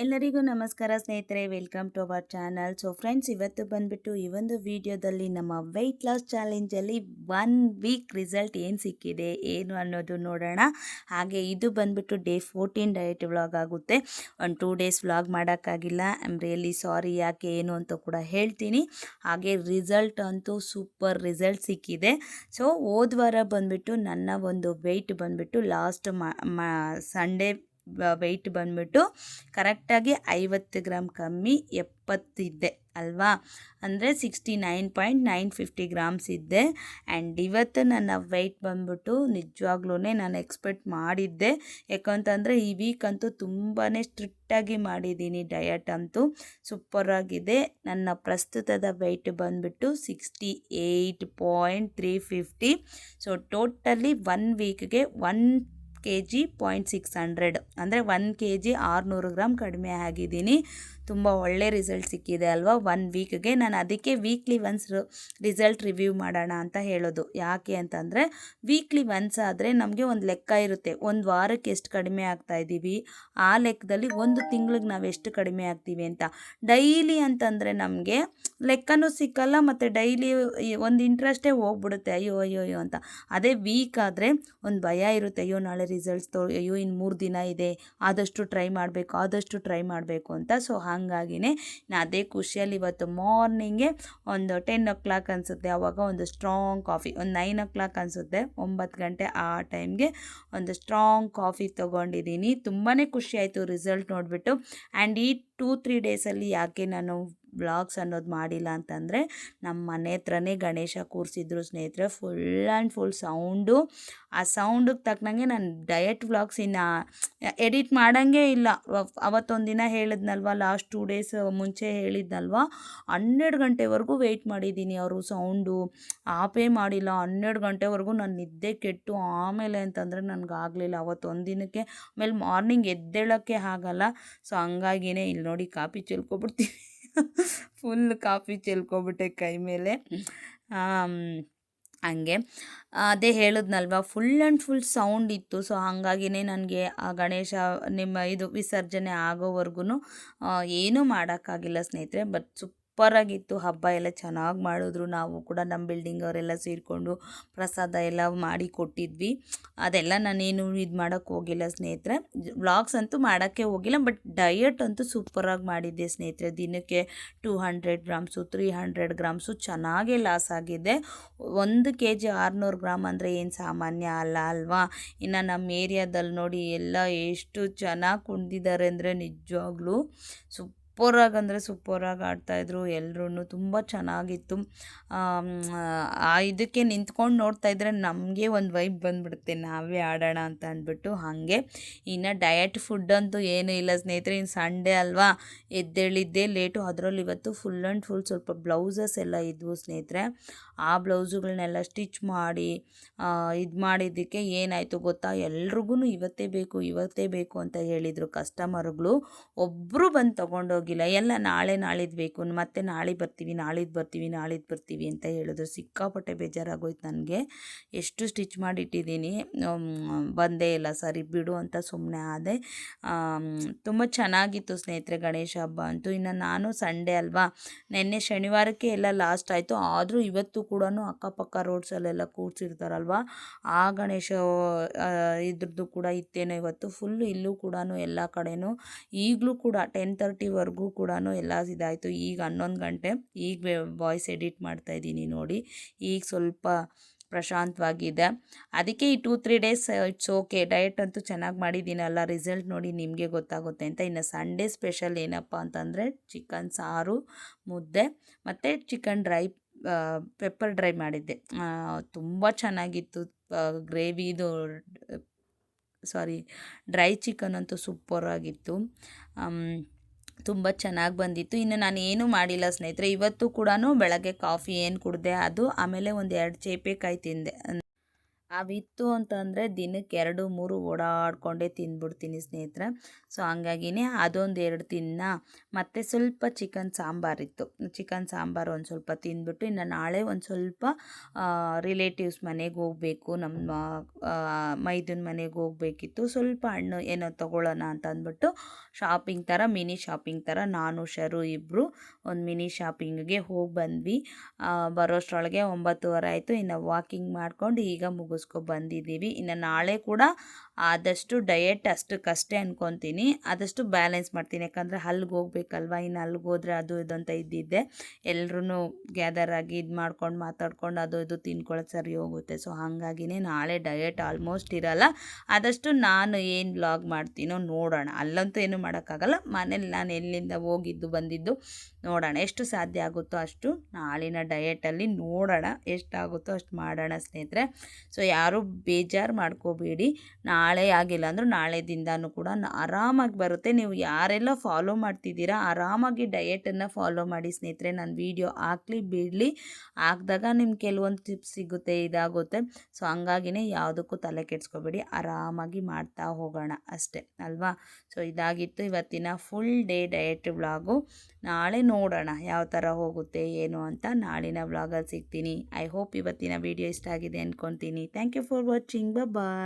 ಎಲ್ಲರಿಗೂ ನಮಸ್ಕಾರ ಸ್ನೇಹಿತರೆ, welcome to our channel. So friends, ಇವತ್ತು ಬಂದುಬಿಟ್ಟು ಈ ಒಂದು ವಿಡಿಯೋದಲ್ಲಿ ನಮ್ಮ ವೆಯ್ಟ್ ಲಾಸ್ ಚಾಲೆಂಜಲ್ಲಿ 1 ವೀಕ್ ರಿಸಲ್ಟ್ ಏನು ಸಿಕ್ಕಿದೆ ಏನು ಅನ್ನೋದು ನೋಡೋಣ. ಹಾಗೆ ಇದು ಬಂದುಬಿಟ್ಟು ಡೇ 14 ಡಯಟ್ ವ್ಲಾಗ್ ಆಗುತ್ತೆ. ಒಂದು 2 ಡೇಸ್ ವ್ಲಾಗ್ ಮಾಡೋಕ್ಕಾಗಿಲ್ಲ. I am really sorry. ಯಾಕೆ ಏನು ಅಂತ ಕೂಡ ಹೇಳ್ತೀನಿ. ಹಾಗೆ ರಿಸಲ್ಟ್ ಅಂತೂ ಸೂಪರ್ ರಿಸಲ್ಟ್ ಸಿಕ್ಕಿದೆ. ಸೊ ಹೋದ ವಾರ ಬಂದುಬಿಟ್ಟು ನನ್ನ ಒಂದು ವೆಯ್ಟ್ ಬಂದುಬಿಟ್ಟು ಲಾಸ್ಟ್ ಸಂಡೇ ವೆಯ್ಟ್ ಬಂದುಬಿಟ್ಟು ಕರೆಕ್ಟಾಗಿ 50 ಗ್ರಾಮ್ ಕಮ್ಮಿ 70 ಇದ್ದೆ ಅಲ್ವಾ. ಅಂದರೆ 69.950 ಗ್ರಾಮ್ಸ್ ಇದ್ದೆ. ಆ್ಯಂಡ್ ಇವತ್ತು ನನ್ನ ವೆಯ್ಟ್ ಬಂದ್ಬಿಟ್ಟು ನಿಜವಾಗ್ಲೂ ನಾನು ಎಕ್ಸ್ಪೆಕ್ಟ್ ಮಾಡಿದ್ದೆ. ಯಾಕಂತಂದರೆ ಈ ವೀಕ್ ಅಂತೂ ತುಂಬಾ ಸ್ಟ್ರಿಕ್ಟಾಗಿ ಮಾಡಿದ್ದೀನಿ. ಡಯಟ್ ಅಂತೂ ಸೂಪರಾಗಿದೆ. ನನ್ನ ಪ್ರಸ್ತುತದ ವೆಯ್ಟ್ ಬಂದುಬಿಟ್ಟು 68.350. ಸೊ ಟೋಟಲಿ 1 ವೀಕ್ಗೆ 1 kg 600 ಅಂದರೆ 1 kg 600 ಗ್ರಾಮ್ ಕಡಿಮೆ ಆಗಿದ್ದೀನಿ. ತುಂಬ ಒಳ್ಳೆ ರಿಸಲ್ಟ್ ಸಿಕ್ಕಿದೆ ಅಲ್ವಾ 1 ವೀಕ್ಗೆ. ನಾನು ಅದಕ್ಕೆ ವೀಕ್ಲಿ ಒನ್ಸ್ ರಿಸಲ್ಟ್ ರಿವ್ಯೂ ಮಾಡೋಣ ಅಂತ ಹೇಳೋದು. ಯಾಕೆ ಅಂತಂದರೆ ವೀಕ್ಲಿ ಒನ್ಸ್ ಆದರೆ ನಮಗೆ ಒಂದು ಲೆಕ್ಕ ಇರುತ್ತೆ. ಒಂದು ವಾರಕ್ಕೆ ಎಷ್ಟು ಕಡಿಮೆ ಆಗ್ತಾಯಿದ್ದೀವಿ, ಆ ಲೆಕ್ಕದಲ್ಲಿ ಒಂದು ತಿಂಗಳಿಗೆ ನಾವು ಎಷ್ಟು ಕಡಿಮೆ ಆಗ್ತೀವಿ ಅಂತ. ಡೈಲಿ ಅಂತಂದರೆ ನಮಗೆ ಲೆಕ್ಕನೂ ಸಿಕ್ಕಲ್ಲ ಮತ್ತು ಡೈಲಿ ಒಂದು ಇಂಟ್ರೆಸ್ಟೇ ಹೋಗ್ಬಿಡುತ್ತೆ, ಅಯ್ಯೋ ಅಯ್ಯೋ ಅಯ್ಯೋ ಅಂತ. ಅದೇ ವೀಕ್ ಆದರೆ ಒಂದು ಭಯ ಇರುತ್ತೆ, ಅಯ್ಯೋ ನಾಳೆ ರಿಸಲ್ಟ್ಸ್ ಅಯ್ಯೋ ಇನ್ನು 3 ದಿನ ಇದೆ, ಆದಷ್ಟು ಟ್ರೈ ಮಾಡಬೇಕು ಅಂತ. ಸೊ ಹಾಗಾಗಿನೇ ನಾನು ಅದೇ ಖುಷಿಯಲ್ಲಿ ಇವತ್ತು ಮಾರ್ನಿಂಗೆ ಒಂದು 10 o'clock ಅನಿಸುತ್ತೆ, ಆವಾಗ ಒಂದು ಸ್ಟ್ರಾಂಗ್ ಕಾಫಿ, ಒಂದು 9 o'clock ಅನಿಸುತ್ತೆ, 9 ಗಂಟೆ ಆ ಟೈಮ್ಗೆ ಒಂದು ಸ್ಟ್ರಾಂಗ್ ಕಾಫಿ ತೊಗೊಂಡಿದ್ದೀನಿ. ತುಂಬಾ ಖುಷಿ ಆಯಿತು ರಿಸಲ್ಟ್ ನೋಡಿಬಿಟ್ಟು. ಆ್ಯಂಡ್ ಈ 2-3 ಡೇಸಲ್ಲಿ ಯಾಕೆ ನಾನು ವ್ಲಾಗ್ಸ್ ಅನ್ನೋದು ಮಾಡಿಲ್ಲ ಅಂತಂದರೆ, ನಮ್ಮ ಮನೆ ಹತ್ರನೇ ಗಣೇಶ ಕೂರಿಸಿದ್ರು ಸ್ನೇಹಿತರೆ. Full and full sound. ಆ ಸೌಂಡಿಗೆ ತಕ್ಕನಂಗೆ ನಾನು ಡಯಟ್ ವ್ಲಾಗ್ಸ್ ಇನ್ನು ಎಡಿಟ್ ಮಾಡೋಂಗೇ ಇಲ್ಲ. ಅವತ್ತೊಂದು ದಿನ ಹೇಳಿದ್ನಲ್ವ, ಲಾಸ್ಟ್ 2 ಡೇಸ್ ಮುಂಚೆ ಹೇಳಿದ್ನಲ್ವ, 12 ಗಂಟೆವರೆಗೂ ವೆಯ್ಟ್ ಮಾಡಿದ್ದೀನಿ. ಅವರು ಸೌಂಡು ಆಪೇ ಮಾಡಿಲ್ಲ. 12 ಗಂಟೆವರೆಗೂ ನಾನು ನಿದ್ದೆ ಕೆಟ್ಟು ಆಮೇಲೆ ಅಂತಂದರೆ ನನಗಾಗಲಿಲ್ಲ ಅವತ್ತೊಂದು ದಿನಕ್ಕೆ. ಆಮೇಲೆ ಮಾರ್ನಿಂಗ್ ಎದ್ದೇಳೋಕ್ಕೆ ಆಗಲ್ಲ. ಸೊ ಹಂಗಾಗಿನೇ ಇಲ್ಲಿ ನೋಡಿ ಕಾಫಿ ಚೆಲ್ಕೊಬಿಡ್ತೀನಿ. ಫುಲ್ ಕಾಫಿ ಚೆಲ್ಕೊಬಿಟ್ಟೆ ಕೈ ಮೇಲೆ. ಹಂಗೆ ಅದೇ ಹೇಳಿದ್ನಲ್ವ, ಫುಲ್ ಆ್ಯಂಡ್ ಫುಲ್ ಸೌಂಡ್ ಇತ್ತು. ಸೊ ಹಾಗಾಗಿನೇ ನನಗೆ ಆ ಗಣೇಶ ಇದು ವಿಸರ್ಜನೆ ಆಗೋವರೆಗೂ ಏನೂ ಮಾಡೋಕ್ಕಾಗಿಲ್ಲ ಸ್ನೇಹಿತರೆ. ಬಟ್ ಸೂಪರಾಗಿತ್ತು. ಹಬ್ಬ ಎಲ್ಲ ಚೆನ್ನಾಗಿ ಮಾಡಿದ್ರು. ನಾವು ಕೂಡ ನಮ್ಮ ಬಿಲ್ಡಿಂಗ್ ಅವರೆಲ್ಲ ಸೇರಿಕೊಂಡು ಪ್ರಸಾದ ಎಲ್ಲ ಮಾಡಿ ಕೊಟ್ಟಿದ್ವಿ. ಅದೆಲ್ಲ ನಾನೇನು ಇದು ಮಾಡೋಕ್ಕೆ ಹೋಗಿಲ್ಲ ಸ್ನೇಹಿತರೆ. ವ್ಲಾಗ್ಸ್ ಅಂತೂ ಮಾಡೋಕ್ಕೆ ಹೋಗಿಲ್ಲ. ಬಟ್ ಡಯಟ್ ಅಂತೂ ಸೂಪರಾಗಿ ಮಾಡಿದ್ದೆ ಸ್ನೇಹಿತರೆ. ದಿನಕ್ಕೆ 200 ಗ್ರಾಮ್ಸು 300 ಗ್ರಾಮ್ಸು ಚೆನ್ನಾಗೇ ಲಾಸ್ ಆಗಿದೆ. 1 kg 600 ಗ್ರಾಮ್ ಅಂದರೆ ಏನು ಸಾಮಾನ್ಯ ಅಲ್ಲ ಅಲ್ವಾ. ಇನ್ನು ನಮ್ಮ ಏರಿಯಾದಲ್ಲಿ ನೋಡಿ ಎಲ್ಲ ಎಷ್ಟು ಚೆನ್ನಾಗಿ ಕುಣಿದಿದ್ದಾರೆ ಅಂದರೆ ನಿಜವಾಗ್ಲೂ ಸೂಪರಾಗಿ ಆಡ್ತಾಯಿದ್ರು ಎಲ್ಲರೂ. ತುಂಬ ಚೆನ್ನಾಗಿತ್ತು. ಇದಕ್ಕೆ ನಿಂತ್ಕೊಂಡು ನೋಡ್ತಾಯಿದ್ರೆ ನಮಗೆ ಒಂದು ವೈಬ್ ಬಂದುಬಿಡುತ್ತೆ, ನಾವೇ ಆಡೋಣ ಅಂತ ಅಂದ್ಬಿಟ್ಟು. ಹಾಗೆ ಇನ್ನು ಡಯಟ್ ಫುಡ್ ಅಂತೂ ಏನೂ ಇಲ್ಲ ಸ್ನೇಹಿತರೆ. ಇನ್ನು ಸಂಡೇ ಅಲ್ವಾ, ಎದ್ದೇಳಿದ್ದೆ ಲೇಟು. ಅದರಲ್ಲಿ ಇವತ್ತು ಫುಲ್ ಆ್ಯಂಡ್ ಫುಲ್ ಸ್ವಲ್ಪ ಬ್ಲೌಸಸ್ ಎಲ್ಲ ಇದ್ವು ಸ್ನೇಹಿತರೆ. ಆ ಬ್ಲೌಸುಗಳನ್ನೆಲ್ಲ ಸ್ಟಿಚ್ ಮಾಡಿ ಇದು ಮಾಡಿದ್ದಕ್ಕೆ ಏನಾಯಿತು ಗೊತ್ತಾ, ಎಲ್ರಿಗೂ ಇವತ್ತೇ ಬೇಕು ಅಂತ ಹೇಳಿದರು ಕಸ್ಟಮರ್ಗಳು. ಒಬ್ಬರು ಬಂದು ತೊಗೊಂಡೋಗಿಲ್ಲ. ಎಲ್ಲ ನಾಳಿದ್ದು ಬೇಕು, ಮತ್ತೆ ನಾಳಿದ್ದು ಬರ್ತೀವಿ ಅಂತ ಹೇಳಿದ್ರು. ಸಿಕ್ಕಾಪಟ್ಟೆ ಬೇಜಾರಾಗೋಯ್ತು ನನಗೆ. ಎಷ್ಟು ಸ್ಟಿಚ್ ಮಾಡಿಟ್ಟಿದ್ದೀನಿ, ಬಂದೇ ಇಲ್ಲ. ಸರಿ ಬಿಡು ಅಂತ ಸುಮ್ಮನೆ ಆದೆ. ತುಂಬ ಚೆನ್ನಾಗಿತ್ತು ಸ್ನೇಹಿತರೆ ಗಣೇಶ ಹಬ್ಬ ಅಂತೂ. ಇನ್ನು ನಾನು ಸಂಡೇ ಅಲ್ವಾ, ನೆನ್ನೆ ಶನಿವಾರಕ್ಕೆ ಎಲ್ಲ ಲಾಸ್ಟ್ ಆಯಿತು. ಆದರೂ ಇವತ್ತು ಕೂಡ ಅಕ್ಕಪಕ್ಕ ರೋಡ್ಸಲ್ಲೆಲ್ಲ ಕೂರಿಸಿರ್ತಾರಲ್ವ, ಆ ಗಣೇಶ ಇದ್ರದ್ದು ಕೂಡ ಇತ್ತೇನೋ ಇವತ್ತು ಫುಲ್ಲು. ಇಲ್ಲೂ ಕೂಡ ಎಲ್ಲ ಕಡೆನೂ ಈಗಲೂ ಕೂಡ 10:30ವರೆಗೂ ಕೂಡ ಎಲ್ಲ ಇದಾಯಿತು. ಈಗ 11 ಗಂಟೆ. ಈಗ ವಾಯ್ಸ್ ಎಡಿಟ್ ಮಾಡ್ತಾಯಿದ್ದೀನಿ ನೋಡಿ. ಈಗ ಸ್ವಲ್ಪ ಪ್ರಶಾಂತವಾಗಿದೆ. ಅದಕ್ಕೆ ಈ 2-3 ಡೇಸ್ ಇಟ್ಸ್ ಓಕೆ. ಡಯಟ್ ಅಂತೂ ಚೆನ್ನಾಗಿ ಮಾಡಿದ್ದೀನಲ್ಲ, ರಿಸಲ್ಟ್ ನೋಡಿ ನಿಮಗೆ ಗೊತ್ತಾಗುತ್ತೆ ಅಂತ. ಇನ್ನು ಸಂಡೇ ಸ್ಪೆಷಲ್ ಏನಪ್ಪ ಅಂತಂದರೆ ಚಿಕನ್ ಸಾರು, ಮುದ್ದೆ ಮತ್ತು ಚಿಕನ್ ಪೆಪ್ಪರ್ ಡ್ರೈ ಮಾಡಿದ್ದೆ. ತುಂಬ ಚೆನ್ನಾಗಿತ್ತು. ಗ್ರೇವಿದು ಡ್ರೈ ಚಿಕನ್ ಅಂತೂ ಸೂಪರಾಗಿತ್ತು. ತುಂಬ ಚೆನ್ನಾಗಿ ಬಂದಿತ್ತು. ಇನ್ನು ನಾನು ಏನೂ ಮಾಡಿಲ್ಲ ಸ್ನೇಹಿತರೆ. ಇವತ್ತು ಕೂಡ ಬೆಳಗ್ಗೆ ಕಾಫಿ ಏನು ಕುಡಿದೆ ಅದು, ಆಮೇಲೆ ಒಂದು 2 ಚೇಪೆಕಾಯಿ ತಿಂದೆ. ಅವಿತ್ತು ಅಂತಂದರೆ ದಿನಕ್ಕೆ 2-3 ಓಡಾಡಿಕೊಂಡೇ ತಿಂದ್ಬಿಡ್ತೀನಿ ಸ್ನೇಹಿತರೆ. ಸೊ ಹಂಗಾಗಿನೇ ಅದೊಂದು 2 ತಿನ್ನ, ಮತ್ತು ಸ್ವಲ್ಪ ಚಿಕನ್ ಸಾಂಬಾರಿತ್ತು. ಚಿಕನ್ ಸಾಂಬಾರು ಒಂದು ಸ್ವಲ್ಪ ತಿಂದ್ಬಿಟ್ಟು ಇನ್ನು ನಾಳೆ ಒಂದು ಸ್ವಲ್ಪ ರಿಲೇಟಿವ್ಸ್ ಮನೆಗೆ ಹೋಗಬೇಕು, ನಮ್ಮ ಮೈದುನ ಮನೆಗೆ ಹೋಗಬೇಕಿತ್ತು. ಸ್ವಲ್ಪ ಹಣ್ಣು ಏನೋ ತೊಗೊಳ್ಳೋಣ ಅಂತ ಅಂದ್ಬಿಟ್ಟು ಶಾಪಿಂಗ್ ಥರ, ಮಿನಿ ಶಾಪಿಂಗ್ ಥರ ನಾನು ಶರು ಇಬ್ಬರು ಒಂದು ಮಿನಿ ಶಾಪಿಂಗಿಗೆ ಹೋಗಿ ಬಂದ್ವಿ. ಬರೋಷ್ಟರೊಳಗೆ 9:30 ಆಯಿತು. ಇನ್ನು ವಾಕಿಂಗ್ ಮಾಡ್ಕೊಂಡು ಈಗ ಬಂದಿದ್ದೀವಿ. ಇನ್ನು ನಾಳೆ ಕೂಡ ಆದಷ್ಟು ಡಯೆಟ್ ಅಷ್ಟಕ್ಕಷ್ಟೇ ಅನ್ಕೊತೀನಿ, ಆದಷ್ಟು ಬ್ಯಾಲೆನ್ಸ್ ಮಾಡ್ತೀನಿ. ಯಾಕಂದರೆ ಅಲ್ಲಿಗೆ ಹೋಗ್ಬೇಕಲ್ವ, ಇನ್ನು ಅಲ್ಲಿಗೆ ಹೋದರೆ ಅದು ಇದು ಅಂತ ಇದ್ದಿದ್ದೆ, ಎಲ್ಲರೂ ಗ್ಯಾದರ್ ಆಗಿ ಇದು ಮಾಡ್ಕೊಂಡು ಮಾತಾಡ್ಕೊಂಡು ಅದು ಇದು ತಿನ್ಕೊಳ್ಳೋದು ಸರಿ ಹೋಗುತ್ತೆ. ಸೊ ಹಾಗಾಗಿನೇ ನಾಳೆ ಡಯೆಟ್ ಆಲ್ಮೋಸ್ಟ್ ಇರಲ್ಲ. ಆದಷ್ಟು ನಾನು ಏನು ವ್ಲಾಗ್ ಮಾಡ್ತೀನೋ ನೋಡೋಣ. ಅಲ್ಲಂತೂ ಏನು ಮಾಡೋಕ್ಕಾಗಲ್ಲ, ಮನೇಲಿ ನಾನು ಎಲ್ಲಿಂದ ಹೋಗಿದ್ದು ಬಂದಿದ್ದು ನೋಡೋಣ. ಎಷ್ಟು ಸಾಧ್ಯ ಆಗುತ್ತೋ ಅಷ್ಟು ನಾಳಿನ ಡಯೆಟಲ್ಲಿ ನೋಡೋಣ, ಎಷ್ಟಾಗುತ್ತೋ ಅಷ್ಟು ಮಾಡೋಣ ಸ್ನೇಹಿತರೆ. ಸೊ ಯಾರೂ ಬೇಜಾರು ಮಾಡ್ಕೋಬೇಡಿ, ನಾಳೆ ಆಗಿಲ್ಲ ಅಂದರೂ ನಾಳೆ ದಿನನೂ ಕೂಡ ಆರಾಮಾಗಿ ಬರುತ್ತೆ. ನೀವು ಯಾರೆಲ್ಲ ಫಾಲೋ ಮಾಡ್ತಿದ್ದೀರಾ ಆರಾಮಾಗಿ ಡಯೆಟನ್ನು ಫಾಲೋ ಮಾಡಿ ಸ್ನೇಹಿತರೆ. ನಾನು ವೀಡಿಯೋ ಹಾಕಲಿ ಬಿಡಲಿ, ಹಾಕಿದಾಗ ನಿಮ್ಗೆ ಕೆಲವೊಂದು ಟಿಪ್ಸ್ ಸಿಗುತ್ತೆ, ಇದಾಗುತ್ತೆ. ಸೊ ಹಂಗಾಗಿನೇ ಯಾವುದಕ್ಕೂ ತಲೆ ಕೆಡಿಸ್ಕೋಬೇಡಿ, ಆರಾಮಾಗಿ ಮಾಡ್ತಾ ಹೋಗೋಣ ಅಷ್ಟೇ ಅಲ್ವಾ. ಸೊ ಇದಾಗಿತ್ತು ಇವತ್ತಿನ ಫುಲ್ ಡೇ ಡಯೆಟ್ ವ್ಲಾಗು. ನಾಳೆ ನೋಡೋಣ ಯಾವ ಥರ ಹೋಗುತ್ತೆ ಏನು ಅಂತ, ನಾಳಿನ ವ್ಲಾಗಲ್ಲಿ ಸಿಗ್ತೀನಿ. ಐ ಹೋಪ್ ಇವತ್ತಿನ ವಿಡಿಯೋ ಇಷ್ಟ ಆಗಿದೆ ಅಂದ್ಕೊತೀನಿ. Thank you for watching. Bye.